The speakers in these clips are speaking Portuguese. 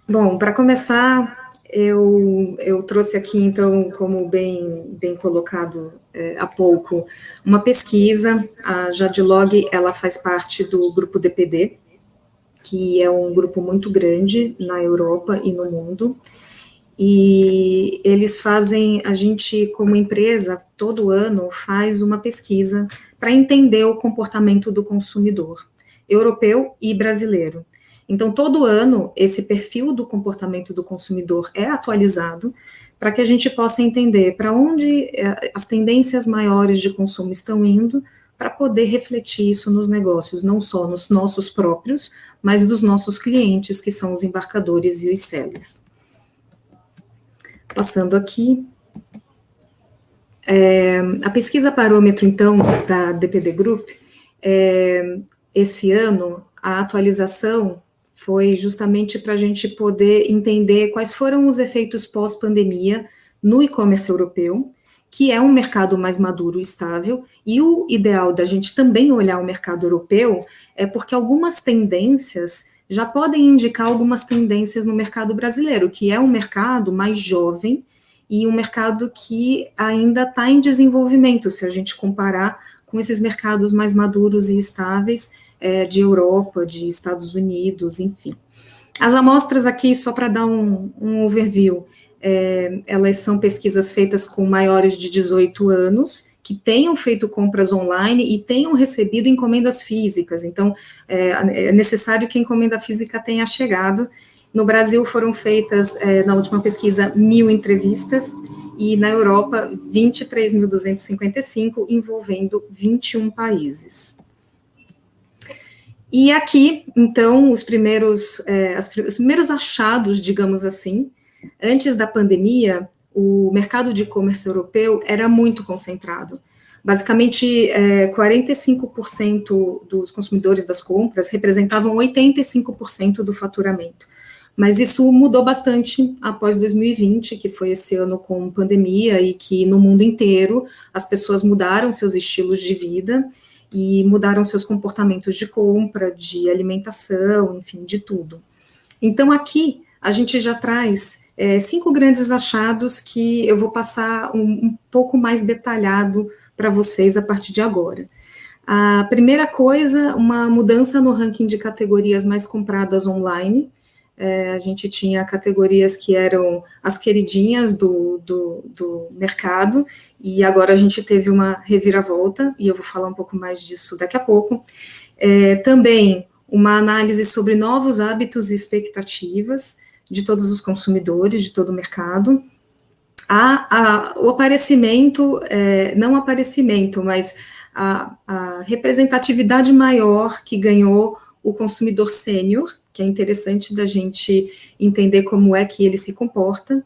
Bom, para começar, eu trouxe aqui, então, como bem colocado há pouco, uma pesquisa. A Jadlog, ela faz parte do grupo DPD, que é um grupo muito grande na Europa e no mundo, e eles fazem, a gente, como empresa, todo ano faz uma pesquisa para entender o comportamento do consumidor europeu e brasileiro. Então, todo ano, esse perfil do comportamento do consumidor é atualizado para que a gente possa entender para onde as tendências maiores de consumo estão indo, para poder refletir isso nos negócios, não só nos nossos próprios, mas dos nossos clientes, que são os embarcadores e os sellers. Passando aqui, a pesquisa parômetro, então, da DPD Group, esse ano, a atualização foi justamente para a gente poder entender quais foram os efeitos pós-pandemia no e-commerce europeu, que é um mercado mais maduro e estável, e o ideal da gente também olhar o mercado europeu é porque algumas tendências já podem indicar algumas tendências no mercado brasileiro, que é um mercado mais jovem e um mercado que ainda está em desenvolvimento, se a gente comparar com esses mercados mais maduros e estáveis de Europa, de Estados Unidos, enfim. As amostras aqui, só para dar um overview, elas são pesquisas feitas com maiores de 18 anos, que tenham feito compras online e tenham recebido encomendas físicas. Então, é necessário que a encomenda física tenha chegado. No Brasil foram feitas, na última pesquisa, 1.000 entrevistas, e na Europa, 23.255, envolvendo 21 países. E aqui, então, os primeiros achados, digamos assim. Antes da pandemia, o mercado de e-commerce europeu era muito concentrado. Basicamente, 45% dos consumidores das compras representavam 85% do faturamento. Mas isso mudou bastante após 2020, que foi esse ano com pandemia, e que no mundo inteiro as pessoas mudaram seus estilos de vida e mudaram seus comportamentos de compra, de alimentação, enfim, de tudo. Então, aqui a gente já traz 5 grandes achados que eu vou passar um pouco mais detalhado para vocês a partir de agora. A primeira coisa, uma mudança no ranking de categorias mais compradas online. A gente tinha categorias que eram as queridinhas do mercado, e agora a gente teve uma reviravolta, e eu vou falar um pouco mais disso daqui a pouco. Também uma análise sobre novos hábitos e expectativas de todos os consumidores, de todo o mercado. O aparecimento, não aparecimento, mas a representatividade maior que ganhou o consumidor sênior, que é interessante da gente entender como é que ele se comporta.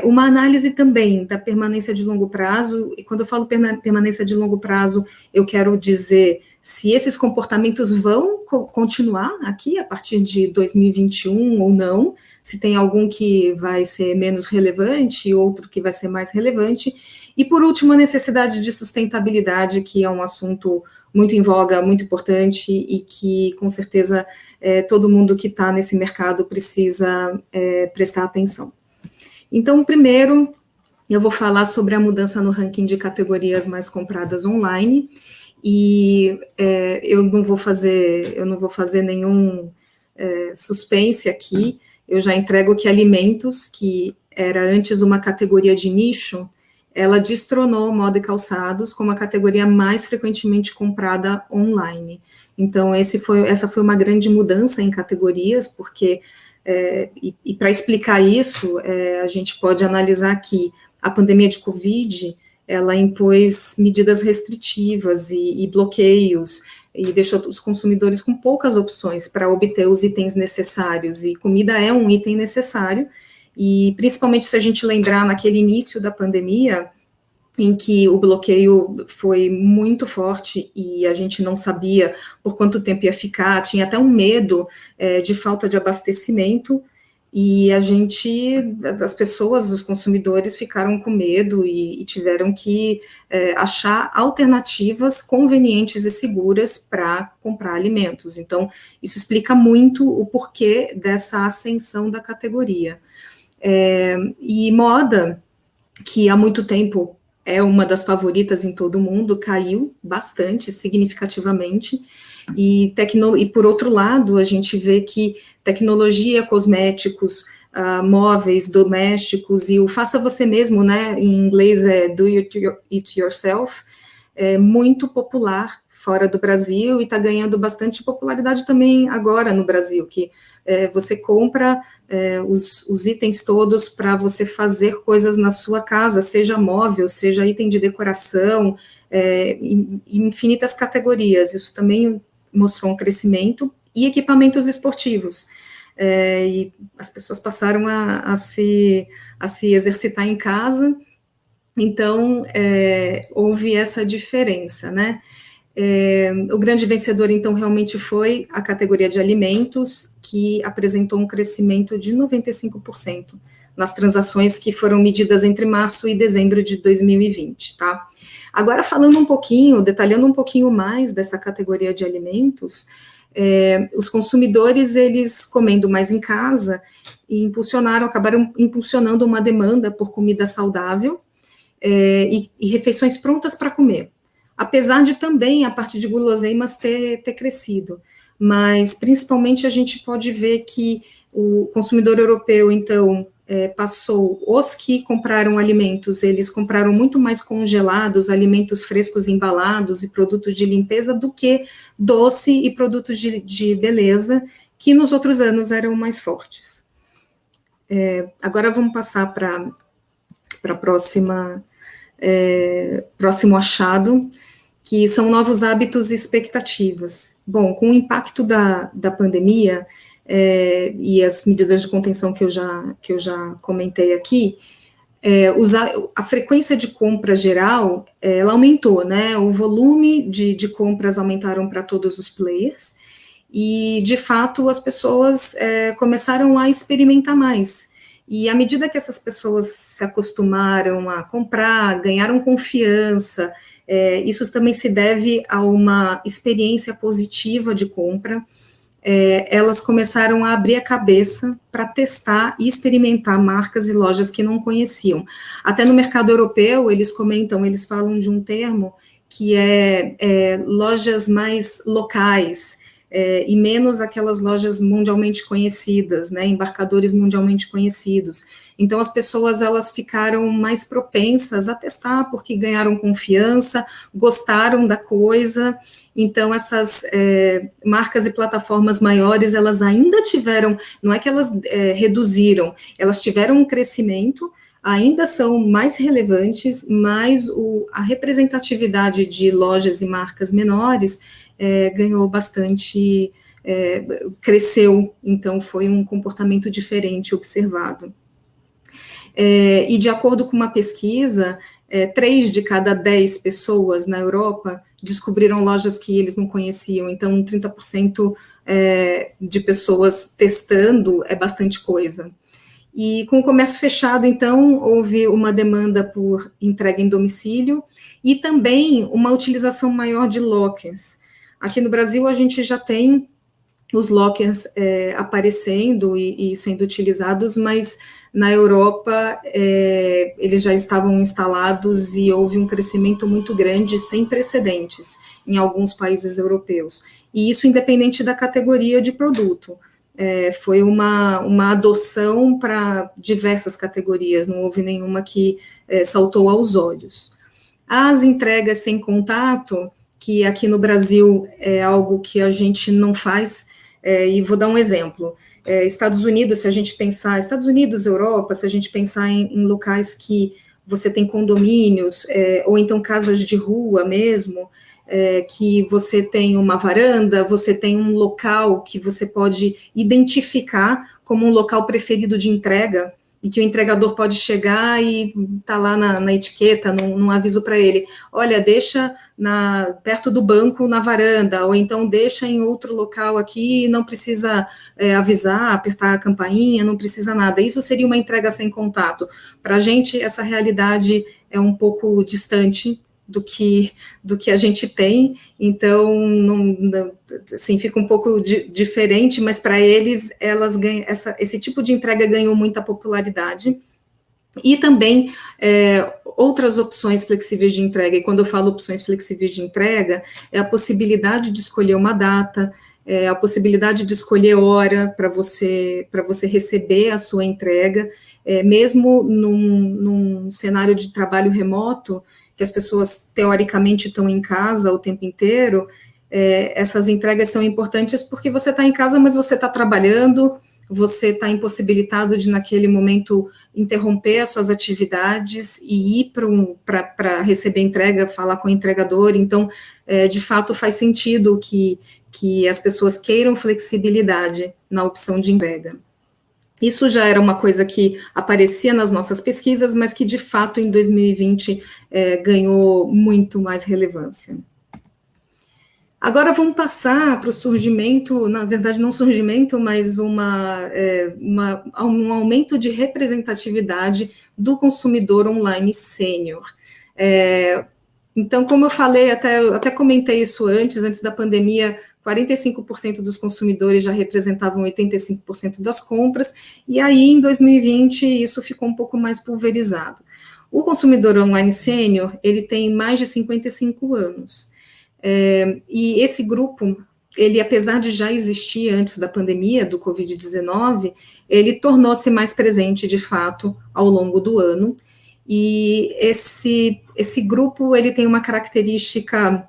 Uma análise também da permanência de longo prazo, e quando eu falo permanência de longo prazo, eu quero dizer se esses comportamentos vão continuar aqui a partir de 2021 ou não, se tem algum que vai ser menos relevante e outro que vai ser mais relevante. E, por último, a necessidade de sustentabilidade, que é um assunto muito em voga, muito importante, e que, com certeza, todo mundo que está nesse mercado precisa prestar atenção. Então, primeiro, eu vou falar sobre a mudança no ranking de categorias mais compradas online, e eu não vou fazer nenhum suspense aqui. Eu já entrego que alimentos, que era antes uma categoria de nicho, ela destronou moda e calçados como a categoria mais frequentemente comprada online. Então, essa foi uma grande mudança em categorias, porque, e para explicar isso, a gente pode analisar que a pandemia de Covid, ela impôs medidas restritivas e bloqueios, e deixou os consumidores com poucas opções para obter os itens necessários, e comida é um item necessário, e principalmente se a gente lembrar naquele início da pandemia, em que o bloqueio foi muito forte e a gente não sabia por quanto tempo ia ficar, tinha até um medo de falta de abastecimento. E as pessoas, os consumidores ficaram com medo e tiveram que achar alternativas convenientes e seguras para comprar alimentos. Então, isso explica muito o porquê dessa ascensão da categoria. E moda, que há muito tempo é uma das favoritas em todo o mundo, caiu bastante, significativamente. E por outro lado, a gente vê que tecnologia, cosméticos, móveis, domésticos e o faça você mesmo, né? Em inglês é do it yourself, é muito popular fora do Brasil e está ganhando bastante popularidade também agora no Brasil, que você compra os itens todos para você fazer coisas na sua casa, seja móvel, seja item de decoração, infinitas categorias. Isso também mostrou um crescimento, e equipamentos esportivos. E as pessoas passaram a se exercitar em casa, então houve essa diferença, né? O grande vencedor, então, realmente foi a categoria de alimentos, que apresentou um crescimento de 95% nas transações que foram medidas entre março e dezembro de 2020, tá? Agora, detalhando um pouquinho mais dessa categoria de alimentos, os consumidores, eles comendo mais em casa, acabaram impulsionando uma demanda por comida saudável e refeições prontas para comer. Apesar de também a parte de guloseimas ter crescido, mas principalmente a gente pode ver que o consumidor europeu, então, os que compraram alimentos, eles compraram muito mais congelados, alimentos frescos embalados e produtos de limpeza do que doce e produtos de beleza, que nos outros anos eram mais fortes. Agora vamos passar para a próximo achado, que são novos hábitos e expectativas. Bom, com o impacto da pandemia e as medidas de contenção que eu já comentei aqui, a frequência de compra geral, ela aumentou, né? O volume de compras aumentaram para todos os players, e, de fato, as pessoas começaram a experimentar mais. E à medida que essas pessoas se acostumaram a comprar, ganharam confiança, isso também se deve a uma experiência positiva de compra, elas começaram a abrir a cabeça para testar e experimentar marcas e lojas que não conheciam. Até no mercado europeu, eles falam de um termo que é lojas mais locais, e menos aquelas lojas mundialmente conhecidas, né, embarcadores mundialmente conhecidos. Então, as pessoas, elas ficaram mais propensas a testar, porque ganharam confiança, gostaram da coisa. Então, essas marcas e plataformas maiores, elas ainda tiveram, não é que elas reduziram, elas tiveram um crescimento, ainda são mais relevantes, mas a representatividade de lojas e marcas menores ganhou bastante, cresceu, então foi um comportamento diferente observado. E de acordo com uma pesquisa, 3 de cada 10 pessoas na Europa descobriram lojas que eles não conheciam, então 30% de pessoas testando é bastante coisa. E com o comércio fechado, então, houve uma demanda por entrega em domicílio e também uma utilização maior de lockers. Aqui no Brasil, a gente já tem os lockers aparecendo e sendo utilizados, mas na Europa eles já estavam instalados e houve um crescimento muito grande, sem precedentes, em alguns países europeus. E isso independente da categoria de produto. Foi uma adoção para diversas categorias, não houve nenhuma que saltou aos olhos. As entregas sem contato, que aqui no Brasil é algo que a gente não faz, e vou dar um exemplo. Estados Unidos, se a gente pensar, Estados Unidos, Europa, se a gente pensar em locais que você tem condomínios, ou então casas de rua mesmo, que você tem uma varanda, você tem um local que você pode identificar como um local preferido de entrega, e que o entregador pode chegar e tá lá na etiqueta, num aviso para ele, olha, deixa perto do banco na varanda, ou então deixa em outro local aqui, não precisa avisar, apertar a campainha, não precisa nada. Isso seria uma entrega sem contato. Para a gente, essa realidade é um pouco distante do que a gente tem, então assim, fica um pouco diferente, mas para eles, elas ganham, esse tipo de entrega ganhou muita popularidade, e também outras opções flexíveis de entrega, e quando eu falo opções flexíveis de entrega, é a possibilidade de escolher uma data, a possibilidade de escolher hora para você receber a sua entrega, mesmo num cenário de trabalho remoto, que as pessoas teoricamente estão em casa o tempo inteiro, essas entregas são importantes porque você está em casa, mas você está trabalhando, você está impossibilitado de, naquele momento, interromper as suas atividades e ir para receber entrega, falar com o entregador. Então, de fato, faz sentido que as pessoas queiram flexibilidade na opção de entrega. Isso já era uma coisa que aparecia nas nossas pesquisas, mas que, de fato, em 2020, ganhou muito mais relevância. Agora vamos passar para o surgimento, na verdade não surgimento, mas um aumento de representatividade do consumidor online sênior. Então, como eu falei, até comentei isso antes da pandemia, 45% dos consumidores já representavam 85% das compras, e aí em 2020 isso ficou um pouco mais pulverizado. O consumidor online sênior, ele tem mais de 55 anos. E esse grupo, ele, apesar de já existir antes da pandemia do Covid-19, ele tornou-se mais presente, de fato, ao longo do ano, e esse grupo, ele tem uma característica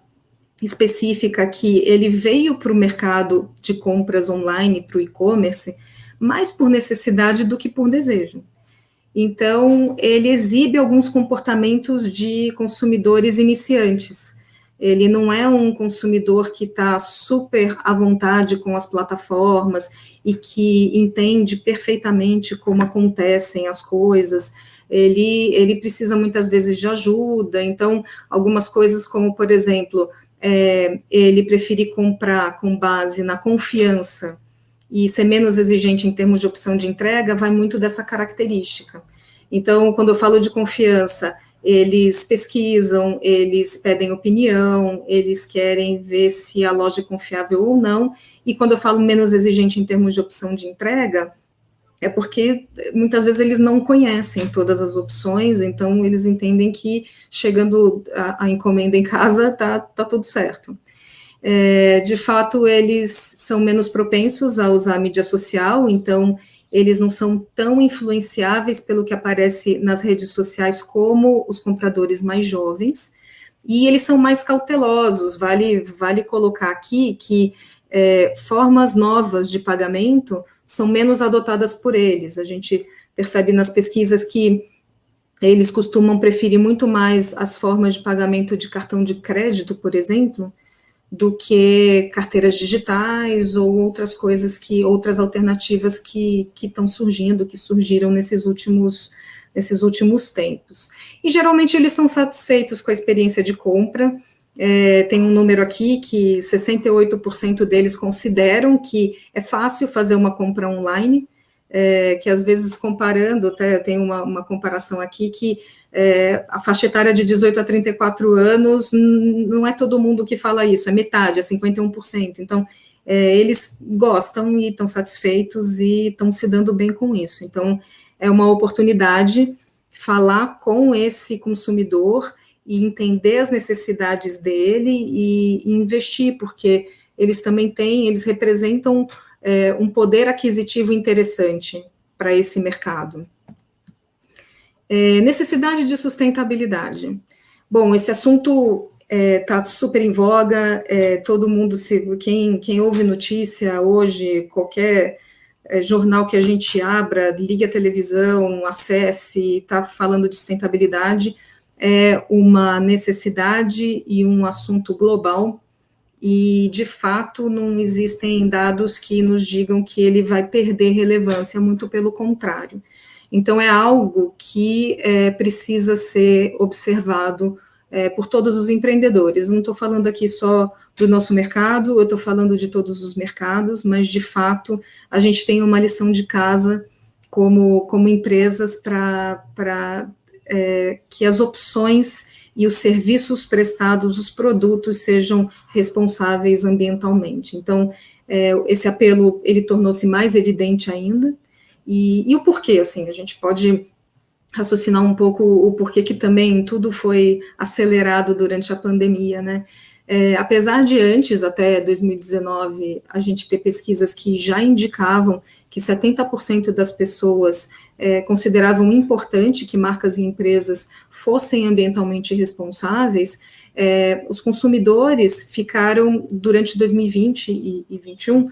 específica, que ele veio para o mercado de compras online, para o e-commerce, mais por necessidade do que por desejo. Então, ele exibe alguns comportamentos de consumidores iniciantes. Ele não é um consumidor que está super à vontade com as plataformas e que entende perfeitamente como acontecem as coisas. Ele precisa muitas vezes de ajuda. Então, algumas coisas como, por exemplo, ele prefere comprar com base na confiança e ser menos exigente em termos de opção de entrega, vai muito dessa característica. Então, quando eu falo de confiança, eles pesquisam, eles pedem opinião, eles querem ver se a loja é confiável ou não, e quando eu falo menos exigente em termos de opção de entrega, é porque muitas vezes eles não conhecem todas as opções, então eles entendem que chegando a encomenda em casa, tá tudo certo. De fato, eles são menos propensos a usar a mídia social, então eles não são tão influenciáveis pelo que aparece nas redes sociais como os compradores mais jovens, e eles são mais cautelosos. Vale colocar aqui que formas novas de pagamento são menos adotadas por eles. A gente percebe nas pesquisas que eles costumam preferir muito mais as formas de pagamento de cartão de crédito, por exemplo, do que carteiras digitais ou outras coisas, outras alternativas que estão surgindo, que surgiram nesses últimos tempos. E geralmente eles são satisfeitos com a experiência de compra. Tem um número aqui que 68% deles consideram que é fácil fazer uma compra online, que às vezes comparando, até tem uma comparação aqui, que a faixa etária de 18 a 34 anos, não é todo mundo que fala isso, é metade, é 51%. Então, eles gostam e estão satisfeitos e estão se dando bem com isso. Então, é uma oportunidade falar com esse consumidor e entender as necessidades dele e investir, porque eles também eles representam um poder aquisitivo interessante para esse mercado. Necessidade de sustentabilidade. Bom, esse assunto está super em voga, todo mundo, quem ouve notícia hoje, qualquer jornal que a gente abra, ligue a televisão, acesse, está falando de sustentabilidade, é uma necessidade e um assunto global, e, de fato, não existem dados que nos digam que ele vai perder relevância, muito pelo contrário. Então, é algo que precisa ser observado por todos os empreendedores. Não estou falando aqui só do nosso mercado, eu estou falando de todos os mercados, mas, de fato, a gente tem uma lição de casa como empresas para que as opções e os serviços prestados, os produtos, sejam responsáveis ambientalmente. Então, esse apelo, ele tornou-se mais evidente ainda, e o porquê, assim, a gente pode raciocinar um pouco o porquê que também tudo foi acelerado durante a pandemia, né? Apesar de antes, até 2019, a gente ter pesquisas que já indicavam que 70% das pessoas consideravam importante que marcas e empresas fossem ambientalmente responsáveis, os consumidores ficaram, durante 2020 e 2021,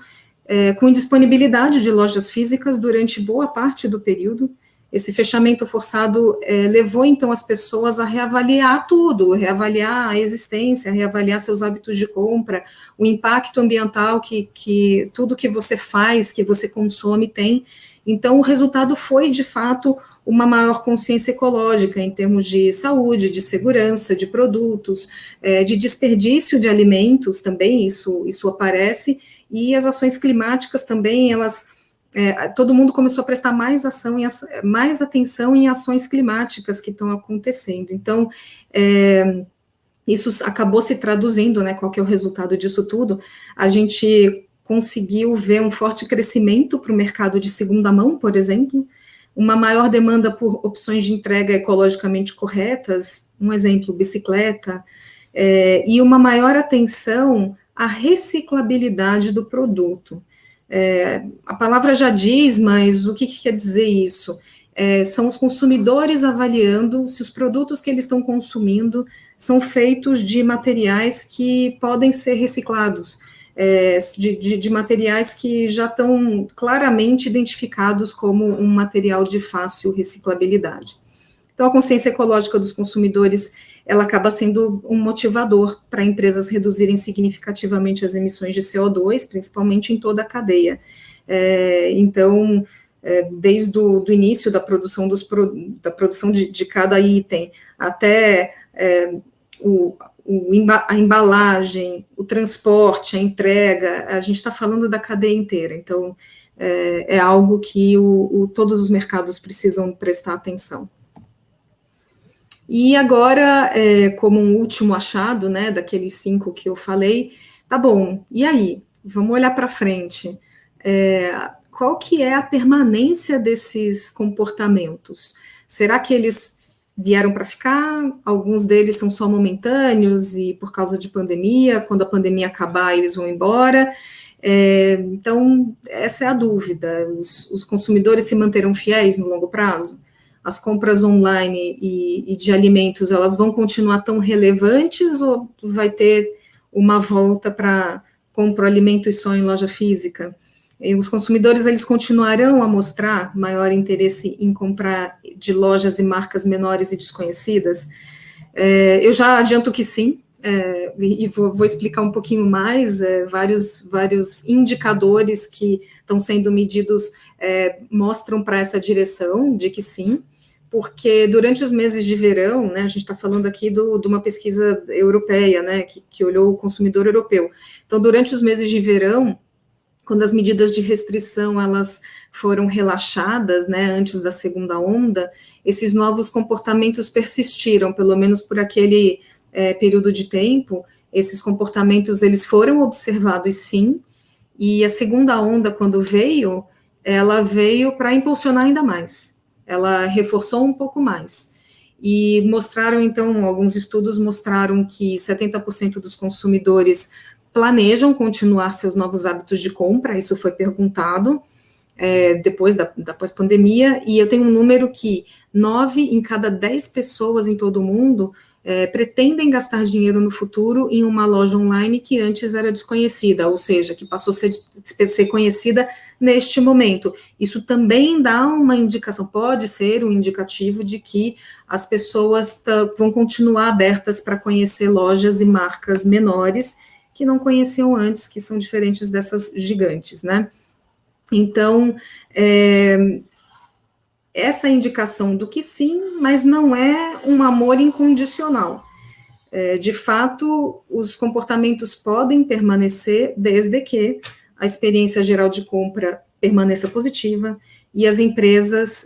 com indisponibilidade de lojas físicas durante boa parte do período. Esse fechamento forçado levou, então, as pessoas a reavaliar tudo, reavaliar a existência, reavaliar seus hábitos de compra, o impacto ambiental que tudo que você faz, que você consome, tem. Então, o resultado foi, de fato, uma maior consciência ecológica em termos de saúde, de segurança, de produtos, de desperdício de alimentos também, isso aparece, e as ações climáticas também, todo mundo começou a prestar mais atenção em ações climáticas que estão acontecendo. Então, isso acabou se traduzindo, né? Qual que é o resultado disso tudo? A gente conseguiu ver um forte crescimento para o mercado de segunda mão, por exemplo, uma maior demanda por opções de entrega ecologicamente corretas, um exemplo, bicicleta, e uma maior atenção à reciclabilidade do produto. A palavra já diz, mas o que quer dizer isso? São os consumidores avaliando se os produtos que eles estão consumindo são feitos de materiais que podem ser reciclados, de materiais que já estão claramente identificados como um material de fácil reciclabilidade. Então, a consciência ecológica dos consumidores, ela acaba sendo um motivador para empresas reduzirem significativamente as emissões de CO2, principalmente em toda a cadeia. Então, desde o início da produção, de cada item, até a embalagem, o transporte, a entrega, a gente está falando da cadeia inteira. Então, é algo que todos os mercados precisam prestar atenção. E agora, como um último achado, né, daqueles 5 que eu falei, tá bom, e aí? Vamos olhar para frente. Qual que é a permanência desses comportamentos? Será que eles vieram para ficar? Alguns deles são só momentâneos e por causa de pandemia, quando a pandemia acabar, eles vão embora? Então, essa é a dúvida. Os consumidores se manterão fiéis no longo prazo? As compras online e de alimentos, elas vão continuar tão relevantes ou vai ter uma volta para comprar alimentos só em loja física? E os consumidores, eles continuarão a mostrar maior interesse em comprar de lojas e marcas menores e desconhecidas? Eu já adianto que sim, e vou explicar um pouquinho mais, vários indicadores que estão sendo medidos mostram para essa direção de que sim, porque durante os meses de verão, né, a gente está falando aqui de uma pesquisa europeia, né, que olhou o consumidor europeu. Então, durante os meses de verão, quando as medidas de restrição elas foram relaxadas, né, antes da segunda onda, esses novos comportamentos persistiram, pelo menos por aquele período de tempo. Esses comportamentos eles foram observados, sim, e a segunda onda, quando veio, ela veio para impulsionar ainda mais. Ela reforçou um pouco mais. E mostraram, então, alguns estudos mostraram que 70% dos consumidores planejam continuar seus novos hábitos de compra, isso foi perguntado depois da pós-pandemia, e eu tenho um número que 9 em cada 10 pessoas em todo o mundo pretendem gastar dinheiro no futuro em uma loja online que antes era desconhecida, ou seja, que passou a ser conhecida neste momento. Isso também dá uma indicação, pode ser um indicativo de que as pessoas vão continuar abertas para conhecer lojas e marcas menores que não conheciam antes, que são diferentes dessas gigantes, né? Então, essa indicação do que sim, mas não é um amor incondicional. De fato, os comportamentos podem permanecer desde que a experiência geral de compra permaneça positiva e as empresas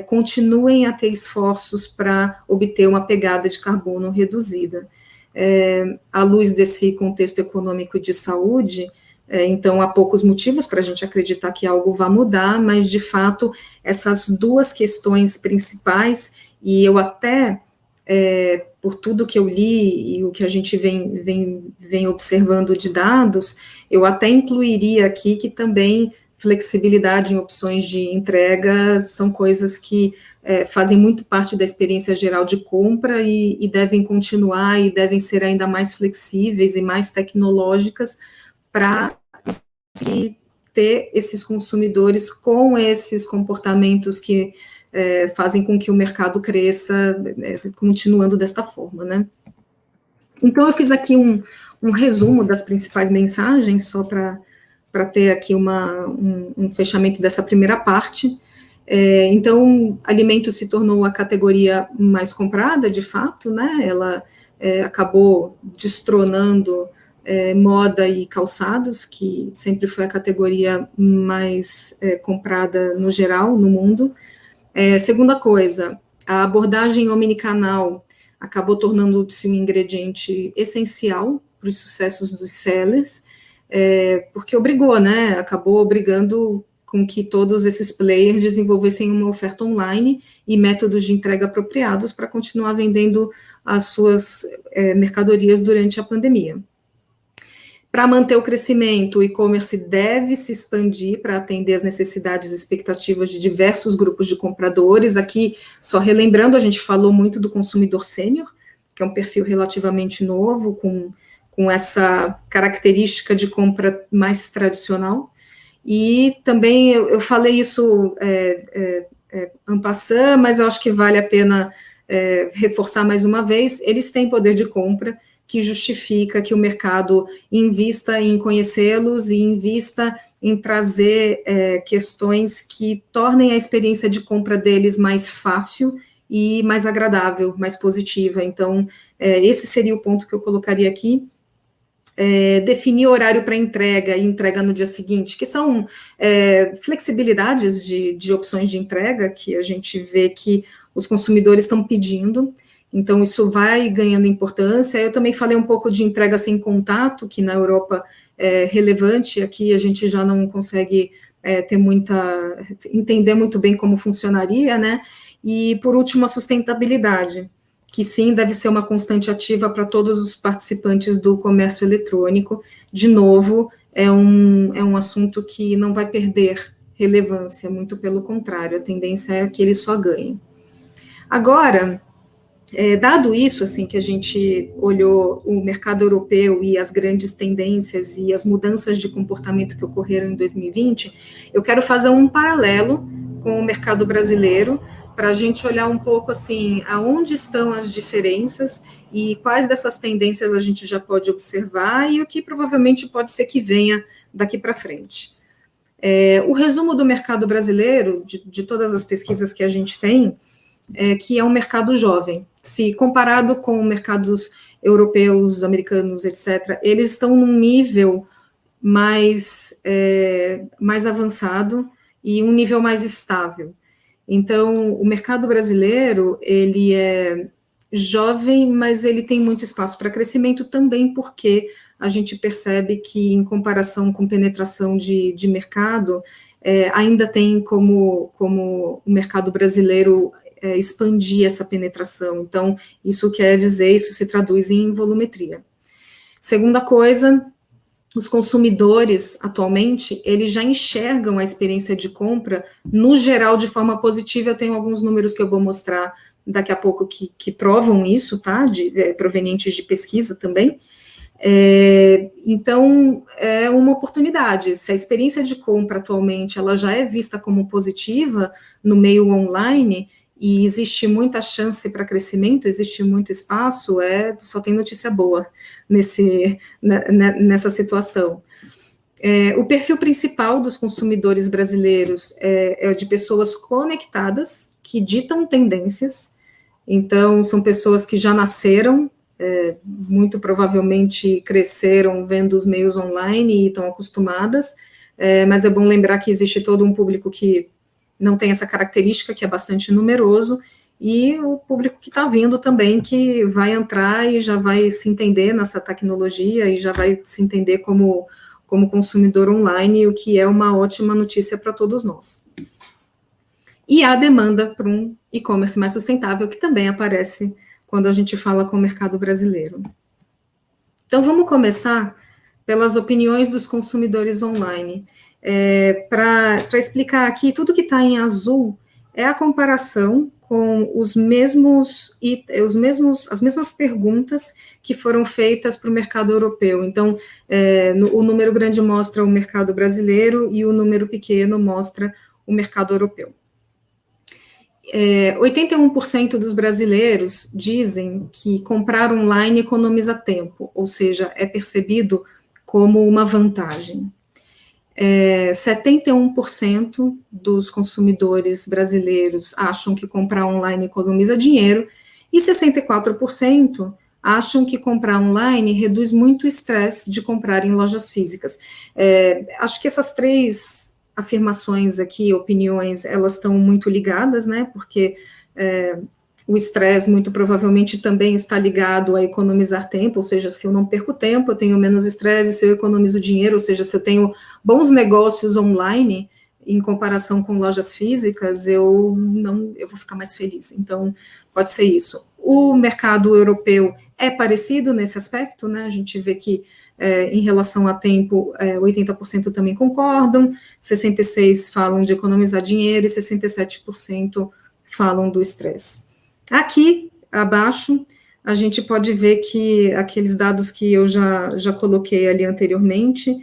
continuem a ter esforços para obter uma pegada de carbono reduzida. À luz desse contexto econômico de saúde, então há poucos motivos para a gente acreditar que algo vai mudar, mas de fato essas duas questões principais, e eu até por tudo que eu li e o que a gente vem observando de dados, eu até incluiria aqui que também flexibilidade em opções de entrega são coisas que fazem muito parte da experiência geral de compra e devem continuar e devem ser ainda mais flexíveis e mais tecnológicas para ter esses consumidores com esses comportamentos que fazem com que o mercado cresça, continuando desta forma, né? Então, eu fiz aqui um resumo das principais mensagens, só para ter aqui um fechamento dessa primeira parte. Então, alimento se tornou a categoria mais comprada, de fato, né? Ela acabou destronando moda e calçados, que sempre foi a categoria mais comprada no geral, no mundo. Segunda coisa, a abordagem omnicanal acabou tornando-se um ingrediente essencial para os sucessos dos sellers, porque obrigou, né? Acabou obrigando com que todos esses players desenvolvessem uma oferta online e métodos de entrega apropriados para continuar vendendo as suas mercadorias durante a pandemia. Para manter o crescimento, o e-commerce deve se expandir para atender as necessidades e expectativas de diversos grupos de compradores. Aqui, só relembrando, a gente falou muito do consumidor sênior, que é um perfil relativamente novo, com essa característica de compra mais tradicional. E também eu falei isso en passant, mas eu acho que vale a pena reforçar mais uma vez, eles têm poder de compra, que justifica que o mercado invista em conhecê-los e invista em trazer questões que tornem a experiência de compra deles mais fácil e mais agradável, mais positiva. Então, esse seria o ponto que eu colocaria aqui. Definir horário para entrega e entrega no dia seguinte, que são flexibilidades de opções de entrega que a gente vê que os consumidores estão pedindo. Então, isso vai ganhando importância. Eu também falei um pouco de entrega sem contato, que na Europa é relevante, aqui a gente já não consegue entender muito bem como funcionaria, né? E, por último, a sustentabilidade, que sim, deve ser uma constante ativa para todos os participantes do comércio eletrônico. De novo, é um assunto que não vai perder relevância, muito pelo contrário, a tendência é que ele só ganhe. Agora, dado isso, assim, que a gente olhou o mercado europeu e as grandes tendências e as mudanças de comportamento que ocorreram em 2020, eu quero fazer um paralelo com o mercado brasileiro, para a gente olhar um pouco, assim, aonde estão as diferenças e quais dessas tendências a gente já pode observar e o que provavelmente pode ser que venha daqui para frente. O resumo do mercado brasileiro, de todas as pesquisas que a gente tem, que é um mercado jovem. Se comparado com mercados europeus, americanos, etc., eles estão num nível mais avançado e um nível mais estável. Então, o mercado brasileiro, ele é jovem, mas ele tem muito espaço para crescimento também, porque a gente percebe que, em comparação com penetração de mercado, ainda tem como o mercado brasileiro expandir essa penetração. Então, isso quer dizer, isso se traduz em volumetria. Segunda coisa, os consumidores, atualmente, eles já enxergam a experiência de compra, no geral, de forma positiva. Eu tenho alguns números que eu vou mostrar daqui a pouco que provam isso, tá? Provenientes de pesquisa também. Então, é uma oportunidade. Se a experiência de compra, atualmente, ela já é vista como positiva no meio online, e existe muita chance para crescimento, existe muito espaço, só tem notícia boa nessa situação. O perfil principal dos consumidores brasileiros é de pessoas conectadas, que ditam tendências. Então, são pessoas que já nasceram, muito provavelmente cresceram vendo os meios online e estão acostumadas, mas é bom lembrar que existe todo um público que não tem essa característica, que é bastante numeroso, e o público que está vindo também, que vai entrar e já vai se entender nessa tecnologia e já vai se entender como consumidor online, o que é uma ótima notícia para todos nós. E há demanda para um e-commerce mais sustentável, que também aparece quando a gente fala com o mercado brasileiro. Então, vamos começar pelas opiniões dos consumidores online. Para explicar aqui, tudo que está em azul é a comparação com as mesmas perguntas que foram feitas para o mercado europeu. Então, o número grande mostra o mercado brasileiro e o número pequeno mostra o mercado europeu. 81% dos brasileiros dizem que comprar online economiza tempo, ou seja, é percebido como uma vantagem. 71% dos consumidores brasileiros acham que comprar online economiza dinheiro, e 64% acham que comprar online reduz muito o estresse de comprar em lojas físicas. Acho que essas três afirmações aqui, opiniões, elas estão muito ligadas, né, porque o estresse muito provavelmente também está ligado a economizar tempo, ou seja, se eu não perco tempo, eu tenho menos estresse, se eu economizo dinheiro, ou seja, se eu tenho bons negócios online, em comparação com lojas físicas, eu vou ficar mais feliz. Então, pode ser isso. O mercado europeu é parecido nesse aspecto, né? A gente vê que, em relação a tempo, 80% também concordam, 66% falam de economizar dinheiro e 67% falam do estresse. Aqui, abaixo, a gente pode ver que aqueles dados que eu já coloquei ali anteriormente,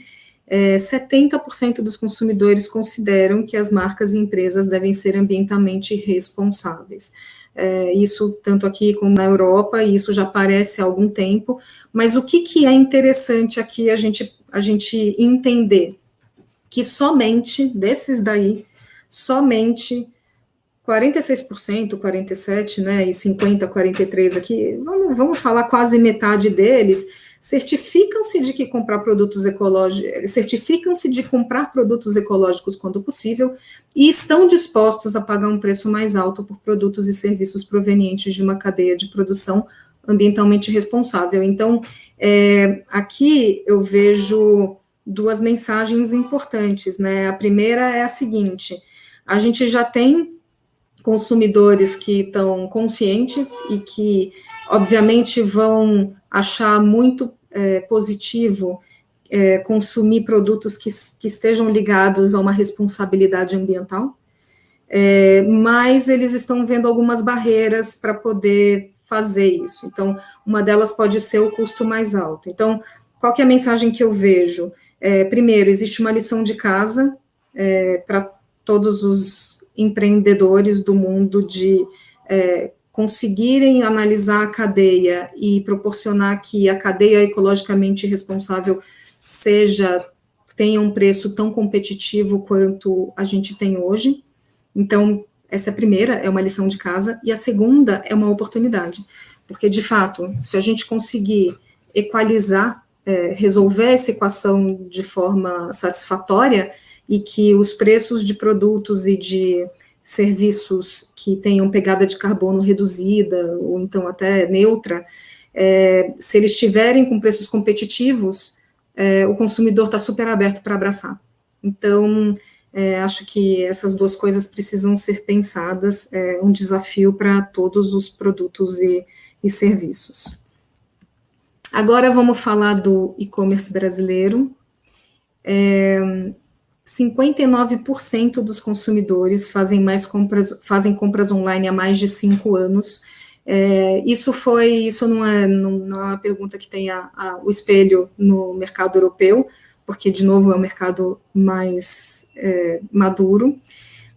70% dos consumidores consideram que as marcas e empresas devem ser ambientalmente responsáveis. Isso tanto aqui como na Europa, e isso já aparece há algum tempo, mas o que é interessante aqui a gente entender? Que somente, desses daí, somente 46%, 47%, né, e 50%, 43% aqui, vamos falar quase metade deles, certificam-se de comprar produtos ecológicos quando possível, e estão dispostos a pagar um preço mais alto por produtos e serviços provenientes de uma cadeia de produção ambientalmente responsável. Então, aqui eu vejo duas mensagens importantes, né? A primeira é a seguinte: a gente já tem consumidores que estão conscientes e que, obviamente, vão achar muito positivo consumir produtos que estejam ligados a uma responsabilidade ambiental, mas eles estão vendo algumas barreiras para poder fazer isso. Então, uma delas pode ser o custo mais alto. Então, qual que é a mensagem que eu vejo? Primeiro, existe uma lição de casa para todos os empreendedores do mundo de conseguirem analisar a cadeia e proporcionar que a cadeia ecologicamente responsável tenha um preço tão competitivo quanto a gente tem hoje. Então, essa é a primeira, é uma lição de casa, e a segunda é uma oportunidade, porque, de fato, se a gente conseguir equalizar, resolver essa equação de forma satisfatória, e que os preços de produtos e de serviços que tenham pegada de carbono reduzida, ou então até neutra, se eles estiverem com preços competitivos, o consumidor está super aberto para abraçar. Então, acho que essas duas coisas precisam ser pensadas, um desafio para todos os produtos e serviços. Agora vamos falar do e-commerce brasileiro. 59% dos consumidores fazem compras online há mais de 5 anos. Isso não é uma pergunta que tenha o espelho no mercado europeu, porque, de novo, é um mercado mais maduro,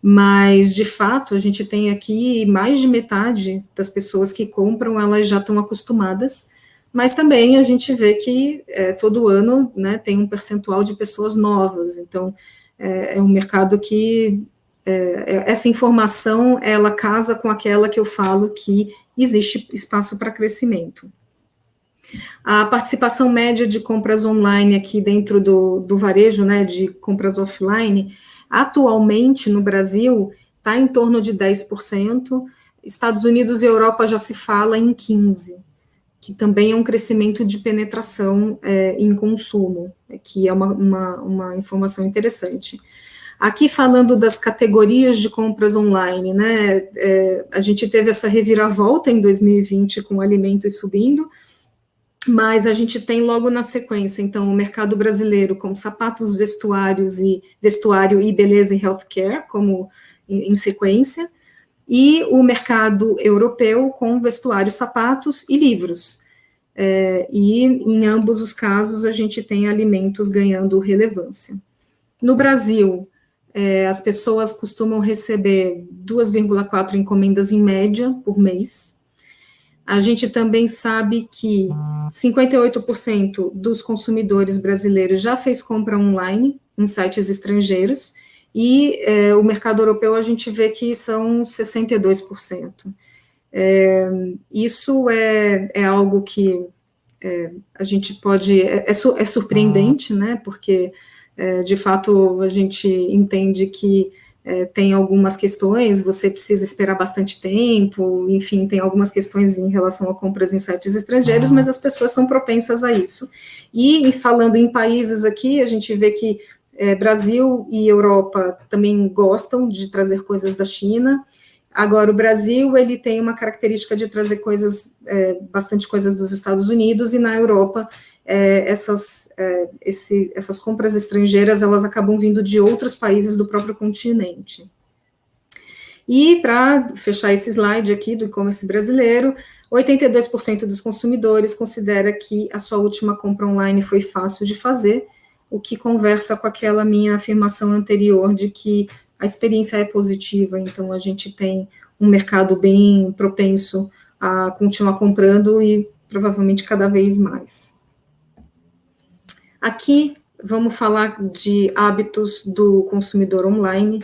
mas, de fato, a gente tem aqui mais de metade das pessoas que compram, elas já estão acostumadas, mas também a gente vê que todo ano, né, tem um percentual de pessoas novas, então é um mercado que essa informação, ela casa com aquela que eu falo que existe espaço para crescimento. A participação média de compras online aqui dentro do varejo, né, de compras offline, atualmente no Brasil está em torno de 10%, Estados Unidos e Europa já se fala em 15%, que também é um crescimento de penetração em consumo, que é uma informação interessante. Aqui falando das categorias de compras online, né, a gente teve essa reviravolta em 2020 com alimentos subindo, mas a gente tem logo na sequência, então, o mercado brasileiro com sapatos, vestuário e beleza e healthcare, como em sequência, e o mercado europeu com vestuário, sapatos e livros. E em ambos os casos a gente tem alimentos ganhando relevância. No Brasil, as pessoas costumam receber 2,4 encomendas em média por mês. A gente também sabe que 58% dos consumidores brasileiros já fez compra online em sites estrangeiros, e o mercado europeu a gente vê que são 62%. Isso é algo que a gente pode... É surpreendente, né? Porque, de fato, a gente entende que tem algumas questões, você precisa esperar bastante tempo, enfim, tem algumas questões em relação a compras em sites estrangeiros, mas as pessoas são propensas a isso. E falando em países aqui, a gente vê que Brasil e Europa também gostam de trazer coisas da China. Agora, o Brasil, ele tem uma característica de trazer coisas, bastante coisas dos Estados Unidos, e na Europa, essas compras estrangeiras, elas acabam vindo de outros países do próprio continente. E, para fechar esse slide aqui do e-commerce brasileiro, 82% dos consumidores considera que a sua última compra online foi fácil de fazer, o que conversa com aquela minha afirmação anterior de que a experiência é positiva, então a gente tem um mercado bem propenso a continuar comprando e provavelmente cada vez mais. Aqui vamos falar de hábitos do consumidor online,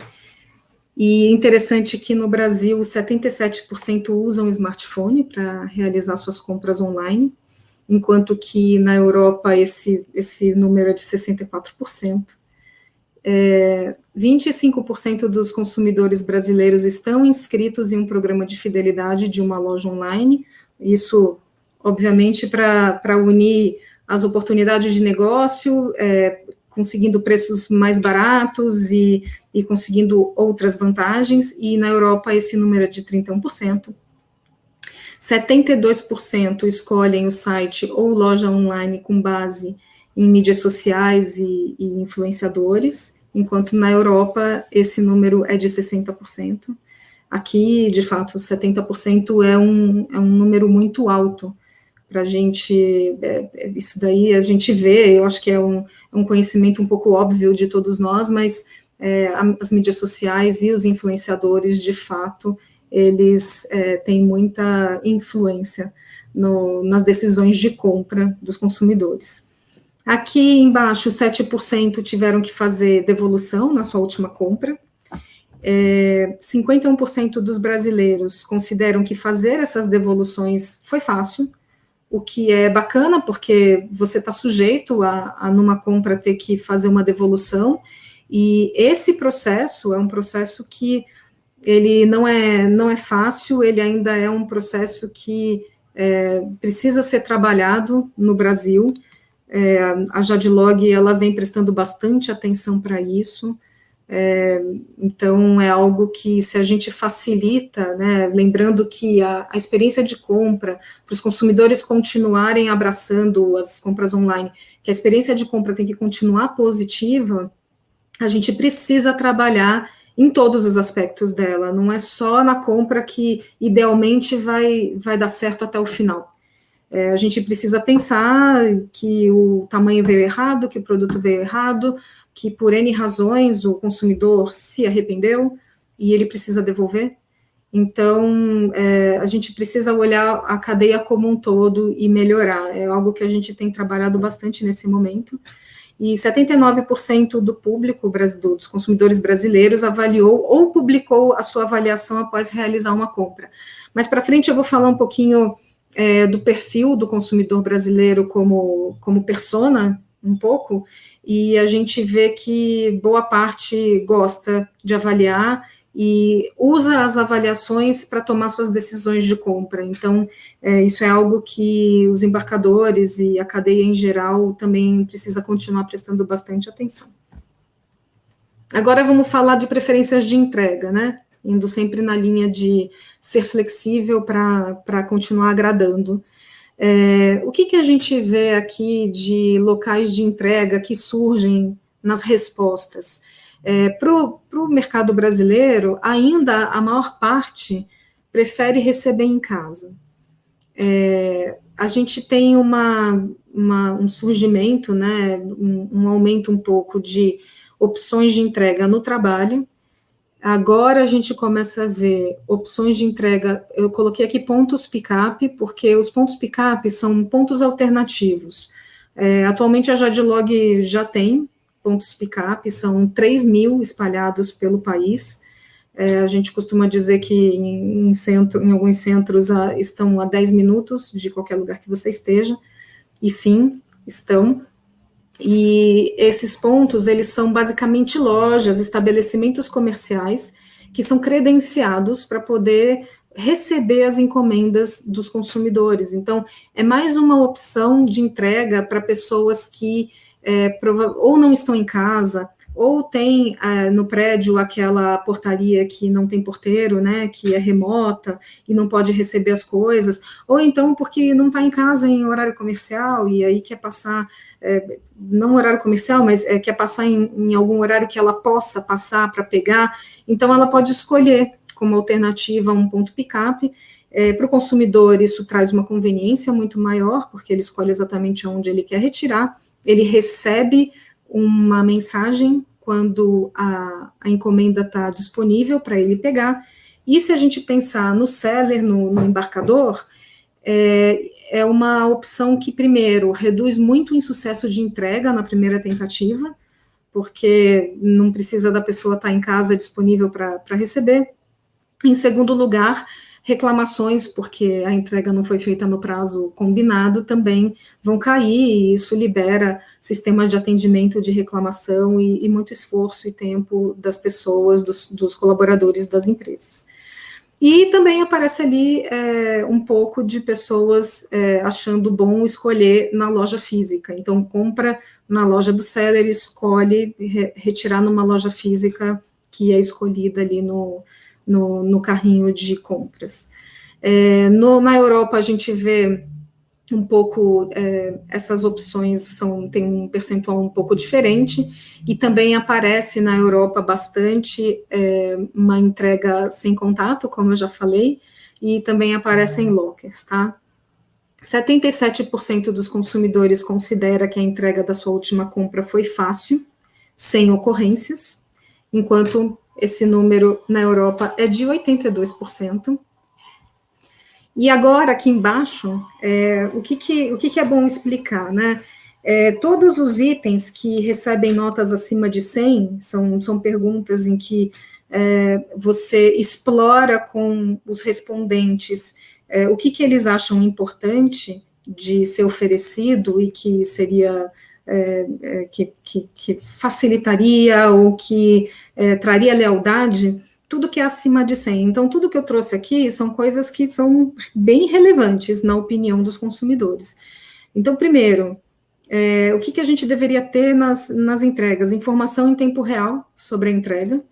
e interessante que no Brasil 77% usam smartphone para realizar suas compras online, enquanto que na Europa esse número é de 64%. 25% dos consumidores brasileiros estão inscritos em um programa de fidelidade de uma loja online, isso, obviamente, para unir as oportunidades de negócio, conseguindo preços mais baratos e conseguindo outras vantagens, e na Europa esse número é de 31%. 72% escolhem o site ou loja online com base em mídias sociais e influenciadores, enquanto na Europa esse número é de 60%. Aqui, de fato, 70% é um número muito alto para a gente, isso daí a gente vê, eu acho que é um conhecimento um pouco óbvio de todos nós, mas as mídias sociais e os influenciadores, de fato, eles têm muita influência nas decisões de compra dos consumidores. Aqui embaixo, 7% tiveram que fazer devolução na sua última compra. 51% dos brasileiros consideram que fazer essas devoluções foi fácil, o que é bacana, porque você está sujeito a numa compra, ter que fazer uma devolução, e esse processo é um processo que ele não é fácil, ele ainda é um processo que precisa ser trabalhado no Brasil. A Jadlog, ela vem prestando bastante atenção para isso, então é algo que, se a gente facilita, né, lembrando que a experiência de compra, para os consumidores continuarem abraçando as compras online, que a experiência de compra tem que continuar positiva, a gente precisa trabalhar em todos os aspectos dela, não é só na compra que idealmente vai dar certo até o final. A gente precisa pensar que o tamanho veio errado, que o produto veio errado, que por N razões o consumidor se arrependeu e ele precisa devolver. Então, a gente precisa olhar a cadeia como um todo e melhorar. É algo que a gente tem trabalhado bastante nesse momento. E 79% do público, dos consumidores brasileiros, avaliou ou publicou a sua avaliação após realizar uma compra. Mais para frente eu vou falar um pouquinho do perfil do consumidor brasileiro como persona, um pouco, e a gente vê que boa parte gosta de avaliar e usa as avaliações para tomar suas decisões de compra. Então, isso é algo que os embarcadores e a cadeia em geral também precisa continuar prestando bastante atenção. Agora vamos falar de preferências de entrega, né? Indo sempre na linha de ser flexível para continuar agradando. O que a gente vê aqui de locais de entrega que surgem nas respostas? Para o mercado brasileiro, ainda a maior parte prefere receber em casa. A gente tem um surgimento, né, um aumento um pouco de opções de entrega no trabalho. Agora a gente começa a ver opções de entrega. Eu coloquei aqui pontos pick-up, porque os pontos pick-up são pontos alternativos. Atualmente a Jadlog já tem pontos pick-up, são 3.000 espalhados pelo país. A gente costuma dizer que em alguns centros estão a 10 minutos de qualquer lugar que você esteja, e sim, estão. E esses pontos, eles são basicamente lojas, estabelecimentos comerciais, que são credenciados para poder receber as encomendas dos consumidores. Então, é mais uma opção de entrega para pessoas que ou não estão em casa, ou tem no prédio aquela portaria que não tem porteiro, né, que é remota e não pode receber as coisas, ou então porque não está em casa em horário comercial e aí quer passar, não horário comercial, mas quer passar em algum horário que ela possa passar para pegar, então ela pode escolher como alternativa um ponto pick-up. Para o consumidor isso traz uma conveniência muito maior, porque ele escolhe exatamente onde ele quer retirar, ele recebe uma mensagem quando a encomenda está disponível para ele pegar, e se a gente pensar no seller, no embarcador, é uma opção que, primeiro, reduz muito o insucesso de entrega na primeira tentativa, porque não precisa da pessoa estar em casa disponível para receber. Em segundo lugar, reclamações, porque a entrega não foi feita no prazo combinado, também vão cair, e isso libera sistemas de atendimento de reclamação e muito esforço e tempo das pessoas, dos colaboradores das empresas. E também aparece ali um pouco de pessoas achando bom escolher na loja física. Então, compra na loja do seller, escolhe retirar numa loja física que é escolhida ali no carrinho de compras. Na Europa, a gente vê um pouco, essas opções têm um percentual um pouco diferente, e também aparece na Europa bastante uma entrega sem contato, como eu já falei, e também aparecem lockers, tá? 77% dos consumidores considera que a entrega da sua última compra foi fácil, sem ocorrências, enquanto esse número na Europa é de 82%. E agora, aqui embaixo, o que é bom explicar, né? Todos os itens que recebem notas acima de 100 são perguntas em que você explora com os respondentes o que eles acham importante de ser oferecido e que seria que facilitaria ou que traria lealdade, tudo que é acima de 100. Então, tudo que eu trouxe aqui são coisas que são bem relevantes na opinião dos consumidores. Então, primeiro, o que a gente deveria ter nas entregas? Informação em tempo real sobre a entrega,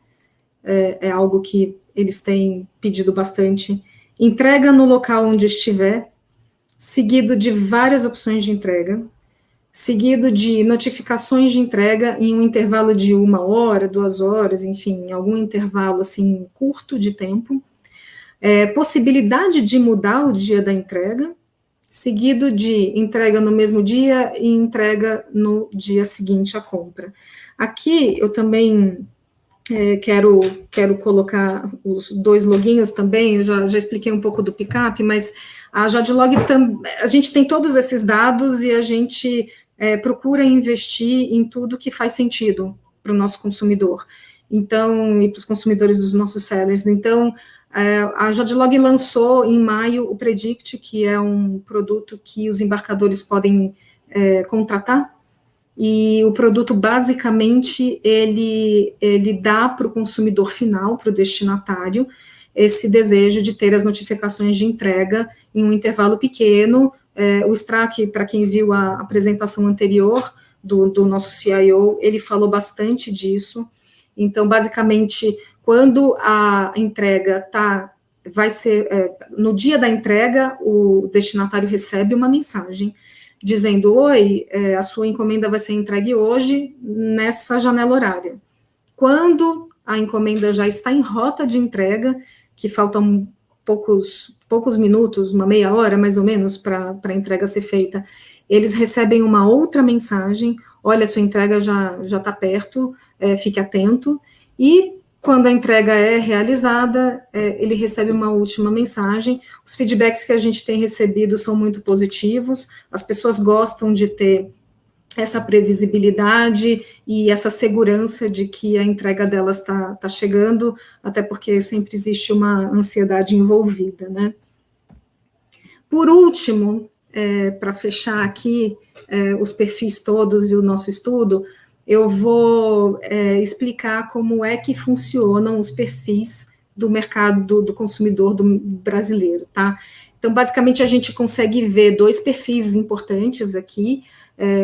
é algo que eles têm pedido bastante. Entrega no local onde estiver, seguido de várias opções de entrega, seguido de notificações de entrega em um intervalo de 1 hora, 2 horas, enfim, algum intervalo assim curto de tempo, possibilidade de mudar o dia da entrega, seguido de entrega no mesmo dia e entrega no dia seguinte à compra. Aqui eu também Quero colocar os 2 loginhos também, eu já expliquei um pouco do Pickup, mas a Jadlog, a gente tem todos esses dados e a gente procura investir em tudo que faz sentido para o nosso consumidor, então, e para os consumidores dos nossos sellers. Então, a Jadlog lançou em maio o Predict, que é um produto que os embarcadores podem contratar, e o produto, basicamente, ele dá para o consumidor final, para o destinatário, esse desejo de ter as notificações de entrega em um intervalo pequeno. O Strack, para quem viu a apresentação anterior do nosso CIO, ele falou bastante disso. Então, basicamente, quando a entrega vai ser, no dia da entrega, o destinatário recebe uma mensagem dizendo: oi, a sua encomenda vai ser entregue hoje nessa janela horária. Quando a encomenda já está em rota de entrega, que faltam poucos minutos, uma meia hora mais ou menos para a entrega ser feita, eles recebem uma outra mensagem: olha, sua entrega já está perto, fique atento. E quando a entrega é realizada, ele recebe uma última mensagem. Os feedbacks que a gente tem recebido são muito positivos, as pessoas gostam de ter essa previsibilidade e essa segurança de que a entrega delas está chegando, até porque sempre existe uma ansiedade envolvida, né? Por último, para fechar aqui os perfis todos e o nosso estudo, eu vou explicar como é que funcionam os perfis do mercado do consumidor brasileiro, tá? Então, basicamente, a gente consegue ver 2 perfis importantes aqui.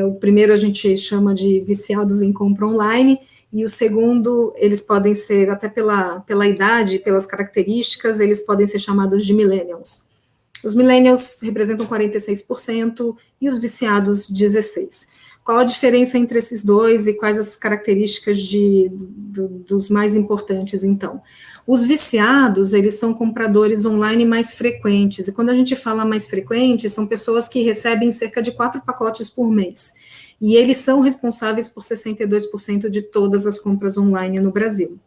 O primeiro a gente chama de viciados em compra online, e o segundo, eles podem ser, até pela idade, pelas características, eles podem ser chamados de millennials. Os millennials representam 46% e os viciados 16%. Qual a diferença entre esses dois e quais as características dos mais importantes, então? Os viciados, eles são compradores online mais frequentes, e quando a gente fala mais frequente, são pessoas que recebem cerca de 4 pacotes por mês, e eles são responsáveis por 62% de todas as compras online no Brasil.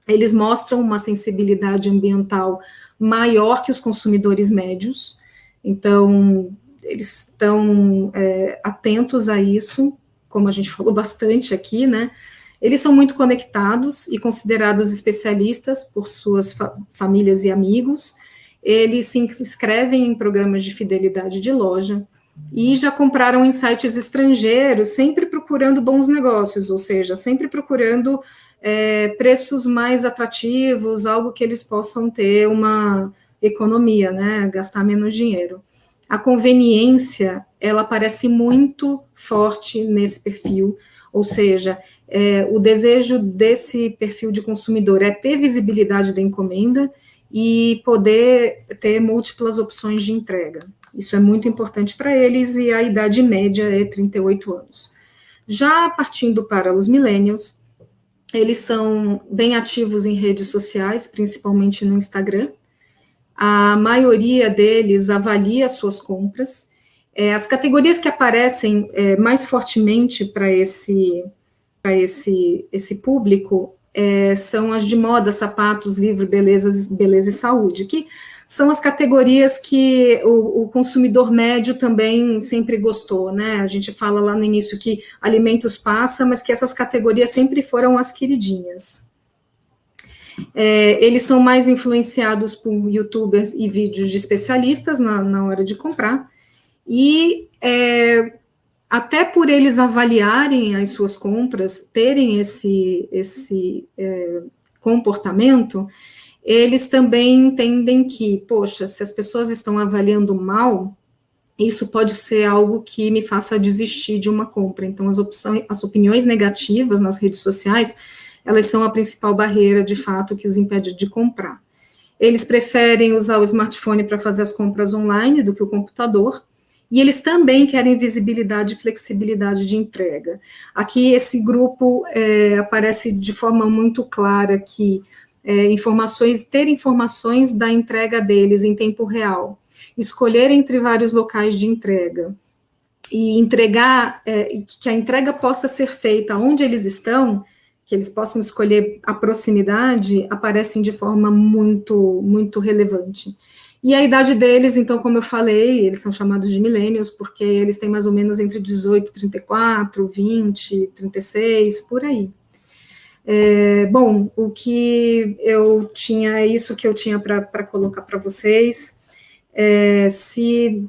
Eles mostram uma sensibilidade ambiental maior que os consumidores médios, então eles estão atentos a isso, como a gente falou bastante aqui, né? Eles são muito conectados e considerados especialistas por suas famílias e amigos. Eles se inscrevem em programas de fidelidade de loja e já compraram em sites estrangeiros, sempre procurando bons negócios, ou seja, sempre procurando preços mais atrativos, algo que eles possam ter uma economia, né? Gastar menos dinheiro. A conveniência, ela parece muito forte nesse perfil, ou seja, o desejo desse perfil de consumidor é ter visibilidade da encomenda e poder ter múltiplas opções de entrega. Isso é muito importante para eles, e a idade média é 38 anos. Já partindo para os millennials, eles são bem ativos em redes sociais, principalmente no Instagram. A maioria deles avalia suas compras. As categorias que aparecem mais fortemente para esse público são as de moda, sapatos, livro, beleza e saúde, que são as categorias que o consumidor médio também sempre gostou, né? A gente fala lá no início que alimentos passa, mas que essas categorias sempre foram as queridinhas. Eles são mais influenciados por youtubers e vídeos de especialistas na hora de comprar, e até por eles avaliarem as suas compras, terem esse comportamento, eles também entendem que, poxa, se as pessoas estão avaliando mal, isso pode ser algo que me faça desistir de uma compra. Então, as opiniões negativas nas redes sociais, elas são a principal barreira, de fato, que os impede de comprar. Eles preferem usar o smartphone para fazer as compras online do que o computador, e eles também querem visibilidade e flexibilidade de entrega. Aqui, esse grupo aparece de forma muito clara que ter informações da entrega deles em tempo real, escolher entre vários locais de entrega, e entregar, que a entrega possa ser feita onde eles estão, que eles possam escolher a proximidade, aparecem de forma muito, muito relevante. E a idade deles, então, como eu falei, eles são chamados de millennials, porque eles têm mais ou menos entre 18 e 34, 20, 36, por aí. Bom, o que eu tinha, é isso que eu tinha para colocar para vocês. Se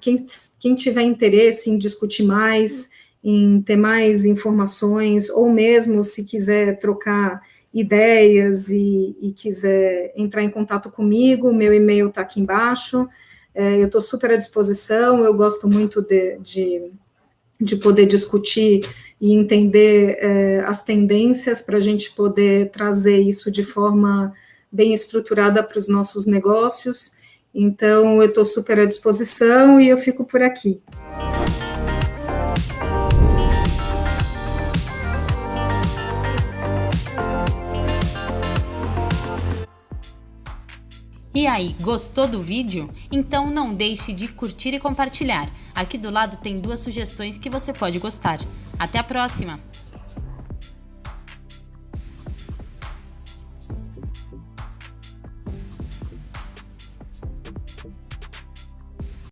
quem tiver interesse em discutir mais, em ter mais informações, ou mesmo se quiser trocar ideias e quiser entrar em contato comigo, meu e-mail está aqui embaixo, eu estou super à disposição, eu gosto muito de poder discutir e entender as tendências para a gente poder trazer isso de forma bem estruturada para os nossos negócios. Então, eu estou super à disposição e eu fico por aqui. E aí, gostou do vídeo? Então não deixe de curtir e compartilhar. Aqui do lado tem 2 sugestões que você pode gostar. Até a próxima!